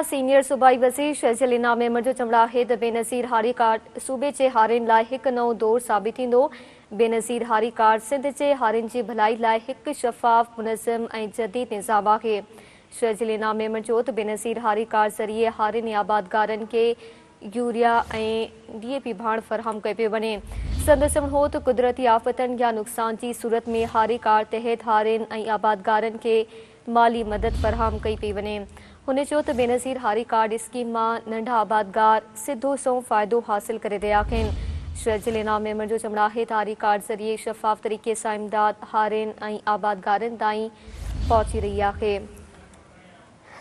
Senior सूबाई वज़ीर शहज़ल इनाम अहमद जो चवणु आहे त बेनज़ीर हारी कार्ड सूबे जे हारियुनि लाइ हिकु नओं दौर साबित थींदो। बेनज़ीर हारी कार्ड सिंध जे हारियुनि जी भलाई लाइ हिकु शफ़ाफ़, मुनज़्ज़म ऐं जदीद निज़ाम आहे। शहज़ल इनाम अहमद चयो त बेनज़ीर हारी कार्ड ज़रिए हारियुनि आबादगारनि खे यूरिया ऐं DAP भाण फ़राहम कयो पियो वञे। संदसि चवणु हो त कुदरती आफ़तनि या नुक़सान जी सूरत में हारी कार्ड तहत हारियुनि ऐं आबादगारनि खे माली मदद फ़राहम कई पई वञे। हुन चयो त बेनज़ीर हारी कार्ड स्कीम मां नंढा आबादगार सिधो सौ फ़ाइदो हासिल करे रहिया आहिनि। शहज़ल इनाम अहमद जो चवणु आहे त हारी कार्ड ज़रिए शफ़ाफ़ तरीक़े सां इमदाद हारियुनि ऐं आबादगारनि ताईं पहुची रही आहे।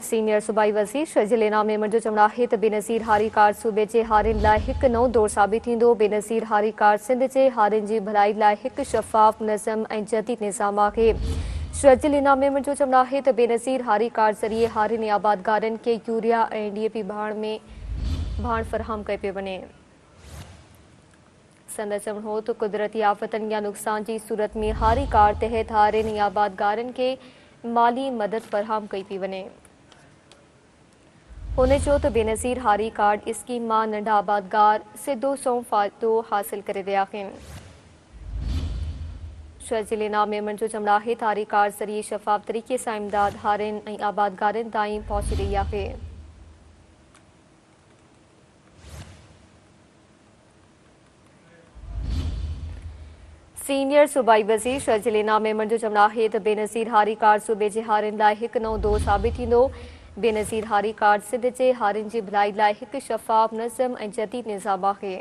सीनियर सूबाई वज़ीर शहज़ल इनाम अहमद जो चवणु आहे त बेनज़ीर हारी कार्ड सूबे जे हारियुनि लाइ हिकु नओं दौर साबित थींदो। बेनज़ीर हारी कार्ड सिंध जे हारियुनि जी भलाई लाइ हिकु शफ़ाफ़, मुनज़्ज़म ऐं जदीद निज़ाम आहे। शहज़ल इनाम अहमद जो चवणु आहे त बेनज़ीर हारी कार्ड ज़रिए हारियुनि आबादगारनि खे यूरिया ऐं DAP भाण फ़राहम कयो पियो वञे। संदसि चवणु हो त कुदरती आफ़तनि या नुक़सान जी सूरत में हारी कार्ड तहत हारियुनि आबादगारनि खे माली मदद फ़राहम कई पई वञे। हुन चयो त बेनज़ीर हारी कार्ड स्कीम मां नंढा आबादगार सिधो सौ फ़ाइदो हासिल करे रहिया आहिनि। शहज़ल इनाम अहमद जो चवणु आहे त हारी कार्ड ज़रिए शफ़ाफ़ तरीक़े सां इमदाद हारियुनि ऐं आबादगारनि ताईं पहुची रही आहे। सीनियर सूबाई वज़ीर शहज़ल इनाम अहमद जो चवणु आहे त बेनज़ीर हारी कार्ड सूबे जे हारियुनि लाइ हिकु नओं दौर साबित थींदो। बेनज़ीर हारी कार्ड सिंध जे हारियुनि जी भलाई लाइ हिकु शफ़ाफ़, मुनज़्ज़म ऐं जदीद निज़ाम आहे।